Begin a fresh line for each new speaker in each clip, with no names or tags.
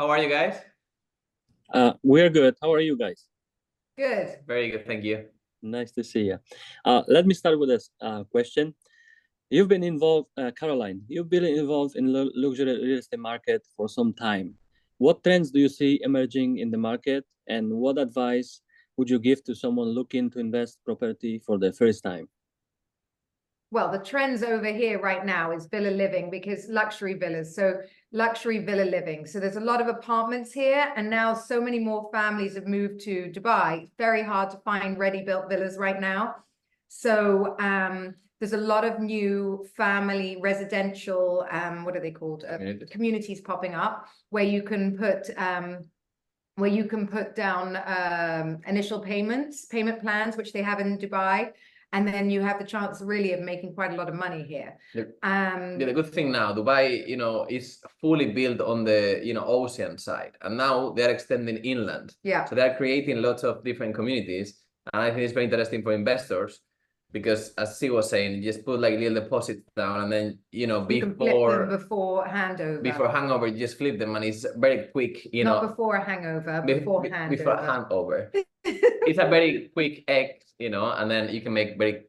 How are you guys?
We're good. How are you guys?
Good. Very good. Thank you.
Nice to see you. Let me start with this question. You've been involved, Caroline, you've been involved in luxury real estate market for some time. What trends do you see emerging in the market, and what advice would you give to someone looking to invest property for the first time?
Well, the trends over here right now is villa living, because luxury villas, so luxury villa living. So there's a lot of apartments here, and now so many more families have moved to Dubai. It's very hard to find ready-built villas right now. So there's a lot of new family residential, what are they called? Communities popping up where you can put down initial payment plans, which they have in Dubai. And then you have the chance really of making quite a lot of money here.
The good thing now, Dubai, is fully built on the, ocean side. And now they're extending inland.
Yeah.
So they're creating lots of different communities. And I think it's very interesting for investors because, as she was saying, you just put like little deposits down and then,
you can flip them before handover.
Before hangover, you just flip them and it's very quick,
Not before a hangover, before handover.
Before handover. It's a very quick egg, and then you can make very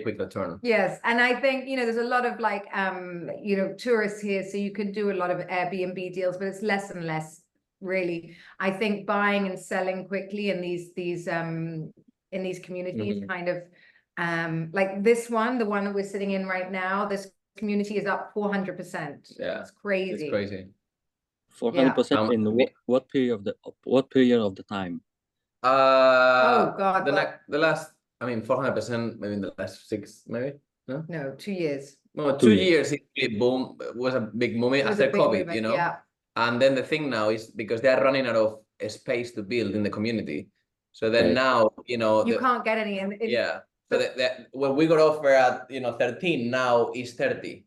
quick return.
Yes, and I think there's a lot of like tourists here, so you can do a lot of Airbnb deals, but it's less and less really. I think buying and selling quickly in these communities, kind of like this one, the one that we're sitting in right now. This community is up 400%.
Yeah,
it's crazy.
It's crazy.
400% in what period of the time?
Oh God!
The last, 400% maybe in the last 6, maybe.
No, 2 years.
No, 2 years. It boom was a big moment after COVID,
movement, Yeah.
And then the thing now is because they are running out of space to build in the community, so then now
you can't get any.
Yeah. So what we got offer at 13 now is 30.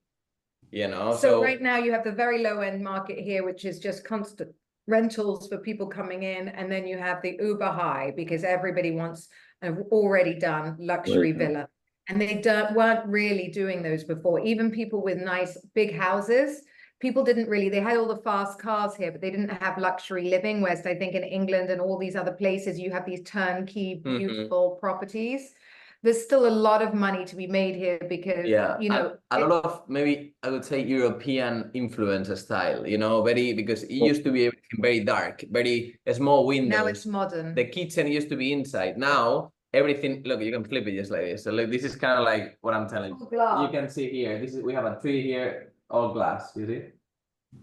So right now you have the very low end market here, which is just constant rentals for people coming in, and then you have the uber high because everybody wants an already done luxury villa, and they weren't really doing those before. Even people with nice big houses, people didn't really, they had all the fast cars here, but they didn't have luxury living, whereas I think in England and all these other places you have these turnkey beautiful properties. There's still a lot of money to be made here because
a lot of, maybe I would say, European influence style, because it used to be very dark, very small windows.
Now it's modern.
The kitchen used to be inside. Now everything, look, you can flip it just like this. So look, this is kind of like what I'm telling you. You can see here, we have a tree here, all glass, you see?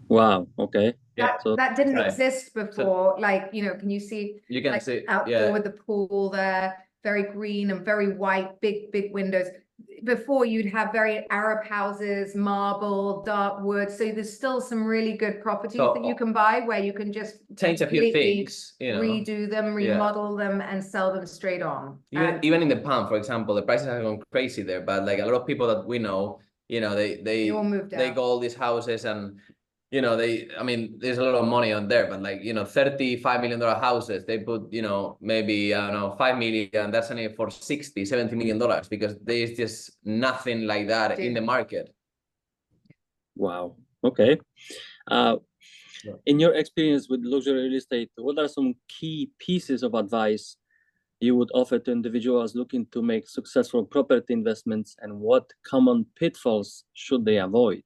Wow, okay.
That didn't exist before. Can you see?
You can see
outdoor with the pool there. Very green and very white, big windows. Before you'd have very Arab houses, marble, dark wood. So there's still some really good properties that you can buy where you can just
change a few things,
redo them, remodel them, and sell them straight on.
Even in the Palm, for example, the prices have gone crazy there. But like a lot of people that we know, they
all moved out.
go all these houses and. There's a lot of money on there, but like, $35 million houses, they put, maybe, I don't know, 5 million, that's only for $60-70 million because there's just nothing like that in the market.
Wow. Okay. In your experience with luxury real estate, what are some key pieces of advice you would offer to individuals looking to make successful property investments, and what common pitfalls should they avoid?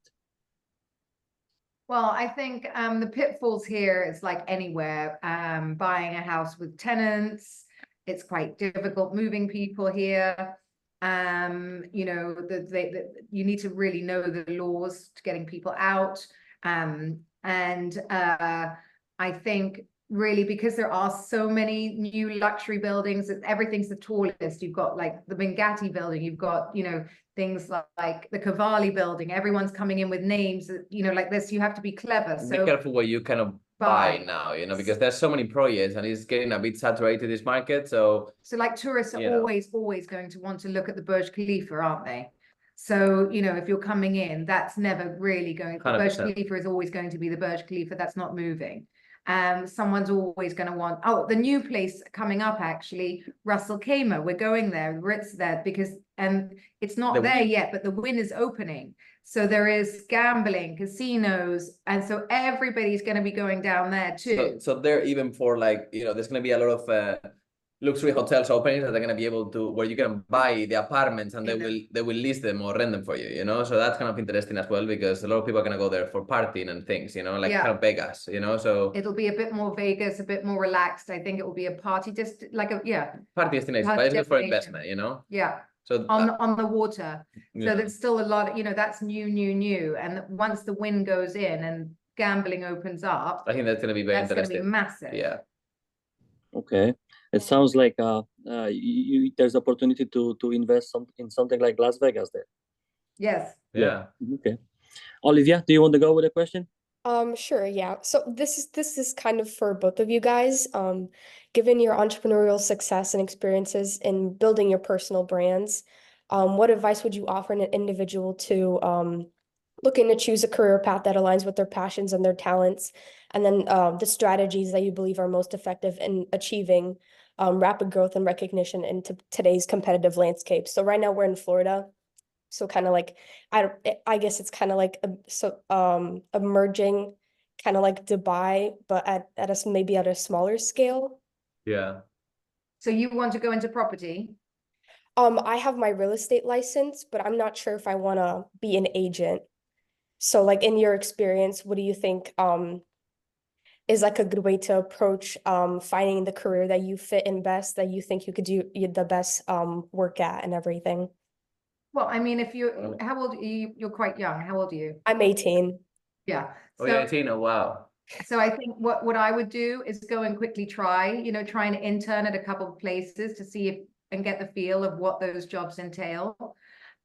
Well, I think the pitfalls here is like anywhere. Buying a house with tenants, it's quite difficult moving people here. You need to really know the laws to getting people out. I think really because there are so many new luxury buildings, everything's the tallest. You've got like the Bengati building, you've got things like the Cavalli building. Everyone's coming in with names like this. You have to be clever. So
be careful what you kind of buy now, because there's so many projects and it's getting a bit saturated, this market. So
like tourists are always going to want to look at the Burj Khalifa, aren't they? So, if you're coming in, that's never really going to, Burj Khalifa is always going to be the Burj Khalifa, that's not moving. Someone's always going to want, oh, the new place coming up, actually, Ras Al Khaimah, we're going there, Ritz there, because, and it's not there yet, but the Wynn is opening. So there is gambling, casinos, and so everybody's going to be going down there too.
So they're even for like, you know, there's going to be a lot of luxury hotels opening that they're going to be able to, where you can buy the apartments and they will lease them or rent them for you, you know. So that's kind of interesting as well, because a lot of people are going to go there for partying and things, you know, like kind of Vegas, you know. So
it'll be a bit more Vegas, a bit more relaxed. I think it will be a party, just like a
party destination, but it's good for investment, you know. So
on the water. So there's still a lot of, you know, that's new. And once the Wynn goes in and gambling opens up,
I think that's going to be very interesting.
That's going to be massive.
Yeah.
Okay. It sounds like there's opportunity to invest in something like Las Vegas there.
Yes.
Yeah.
Okay. Olivia, do you want to go with a question?
Sure, yeah. So this is kind of for both of you guys. Given your entrepreneurial success and experiences in building your personal brands, what advice would you offer an individual to looking to choose a career path that aligns with their passions and their talents, and then the strategies that you believe are most effective in achieving rapid growth and recognition into today's competitive landscape? So right now we're in Florida. So kind of like, I guess it's kind of like emerging, kind of like Dubai, but maybe at a smaller scale.
Yeah.
So you want to go into property?
I have my real estate license, but I'm not sure if I want to be an agent. So like in your experience, what do you think is like a good way to approach finding the career that you fit in best, that you think you could do the best work at and everything?
Well, I mean, how old are you? You're quite young. How old are you?
I'm 18.
Yeah.
Oh, yeah, 18. Oh, wow.
So I think what I would do is go and quickly try and intern at a couple of places to see if and get the feel of what those jobs entail.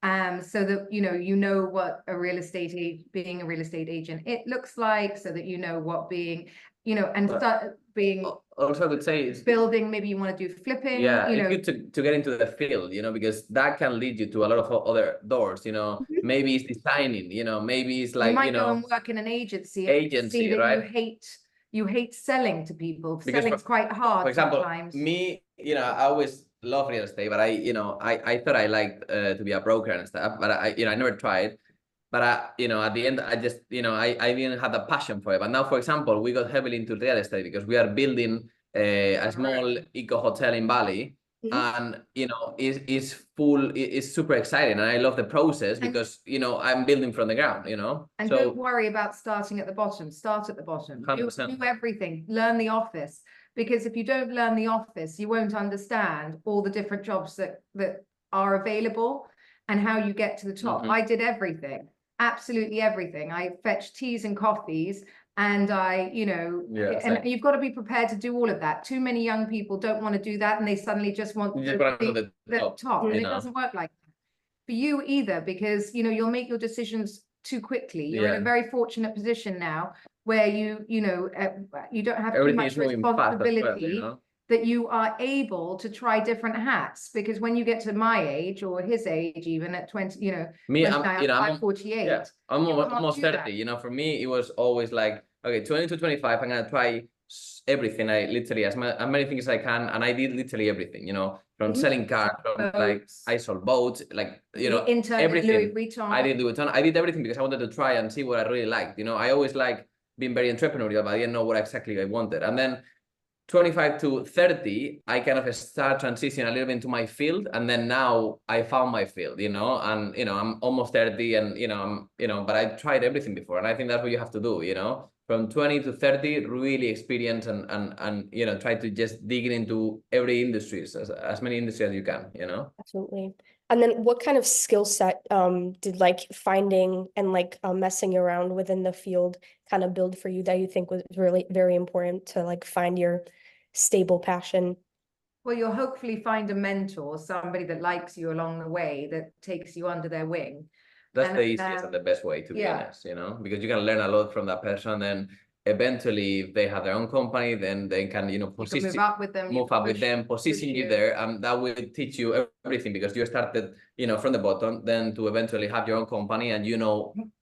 So that you know what being a real estate agent it looks like, so that you know what being, and start being.
Also, I would say it's
building. Maybe you want to do flipping.
It's good to get into the field, because that can lead you to a lot of other doors. Maybe it's designing. Maybe it's like
you might go and work in an agency, see that
right?
you hate selling to people. Selling's quite hard.
For example,
sometimes.
me, I always love real estate, but I thought I liked to be a broker and stuff, but I never tried. But at the end, I just, I didn't have the passion for it. But now, for example, we got heavily into real estate because we are building a small eco hotel in Bali. And it's super exciting, and I love the process because I'm building from the ground.
And don't worry about starting at the bottom. Start at the bottom. Do everything. Learn the office, because if you don't learn the office, you won't understand all the different jobs that are available and how you get to the top. I did everything, absolutely everything. I fetched teas and coffees. And and you've got to be prepared to do all of that. Too many young people don't want to do that, and they suddenly just want the top. And it doesn't work like that for you either, because you'll make your decisions too quickly. You're in a very fortunate position now where you don't have too much responsibility. That you are able to try different hats, because when you get to my age or his age, even at 20, I'm 48.
Yeah, I'm almost 30. For me, it was always like, okay, 20 to 25, I'm gonna try everything. I literally as many things as I can, and I did literally everything. From selling cars, from like I sold boats, like everything.
Louis Vuitton.
I did Louis Vuitton. I did everything because I wanted to try and see what I really liked. I always like being very entrepreneurial, but I didn't know what exactly I wanted. And then 25 to 30, I kind of start transitioning a little bit into my field, and then now I found my field, and I'm almost 30, and but I tried everything before, and I think that's what you have to do, from 20 to 30, really experience and try to just dig into every industry, as many industries as you can,
Absolutely. And then what kind of skill set did like finding and like messing around within the field kind of build for you that you think was really very important to like find your stable passion?
Well, you'll hopefully find a mentor, somebody that likes you along the way, that takes you under their wing.
That's the easiest and the best way, to be honest, because you can learn a lot from that person. And eventually, if they have their own company, then they can,
move up with them,
position you there, and that will teach you everything, because you started, from the bottom, then to eventually have your own company, and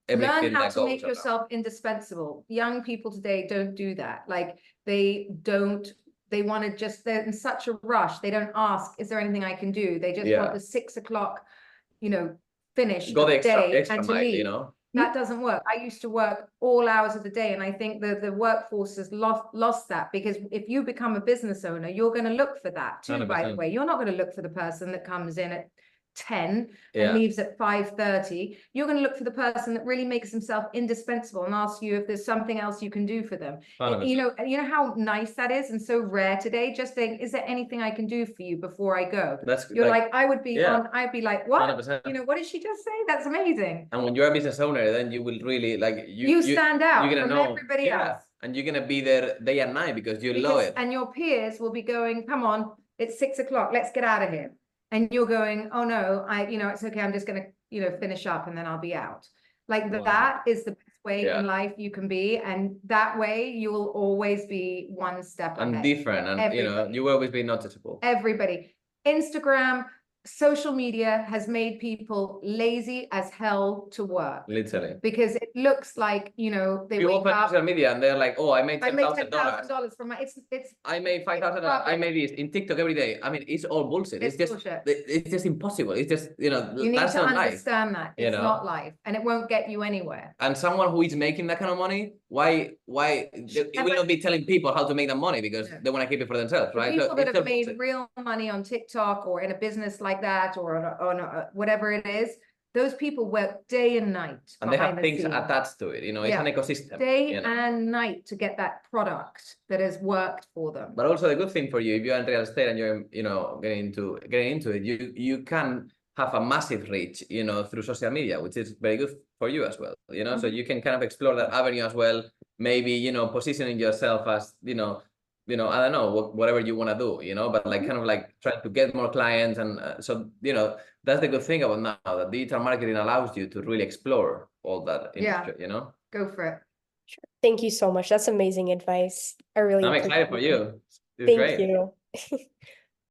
everything
Learn how
that
to
goes
make
around.
yourself indispensable. Young people today don't do that. Like they want to just, they're in such a rush. They don't ask, is there anything I can do? They just want the 6 o'clock, finish
Go the
day
extra
and to
mile,
leave. That doesn't work. I used to work all hours of the day, and I think the workforce has lost that, because if you become a business owner, you're going to look for that too,
100%.
by the way. You're not going to look for the person that comes in at 10
Yeah.
and leaves at 5:30. You're going to look for the person that really makes himself indispensable and ask you if there's something else you can do for them.
100%.
You know how nice that is, and so rare today. Just saying, is there anything I can do for you before I go? You're like I would be I'd be like, what?
100%.
What did she just say? That's amazing.
And when you're a business owner, then you will really like
you stand out
you're
from
gonna know,
everybody else.
And you're gonna be there day and night because you love it.
And your peers will be going, come on, it's 6 o'clock, let's get out of here. And you're going, oh no, it's okay, I'm just gonna, finish up and then I'll be out. Like that is the best way in life you can be. And that way you will always be one step ahead.
And different, and you will always be noticeable.
Everybody. Instagram, social media has made people lazy as hell to work.
Literally.
Because it looks like, they
you
wake
open
up.
social media and they're like, oh, I made
$10,000 from my, it's
I made $5,000. I made this in TikTok every day. I mean, it's all bullshit. It's just
bullshit.
It's just impossible. It's just,
you need
that's
to
not
understand
life,
that it's not life, and it won't get you anywhere.
And someone who is making that kind of money, why it will not be telling people how to make that money, because they want to keep it for themselves, right?
People that have made real money on TikTok or in a business like that, or on whatever it is, those people work day and night.
And they have things attached to it, it's an ecosystem.
Day and night to get that product that has worked for them.
But also the good thing for you, if you're in real estate and you're, getting into it, you can have a massive reach, through social media, which is very good for you as well, so you can kind of explore that avenue as well. Maybe, positioning yourself as, I don't know, whatever you want to do, but like kind of like trying to get more clients. And so, that's the good thing about now, that digital marketing allows you to really explore all that industry,
Go for it.
Sure. Thank you so much. That's amazing advice. I'm
excited for you. It's
Thank
great.
you.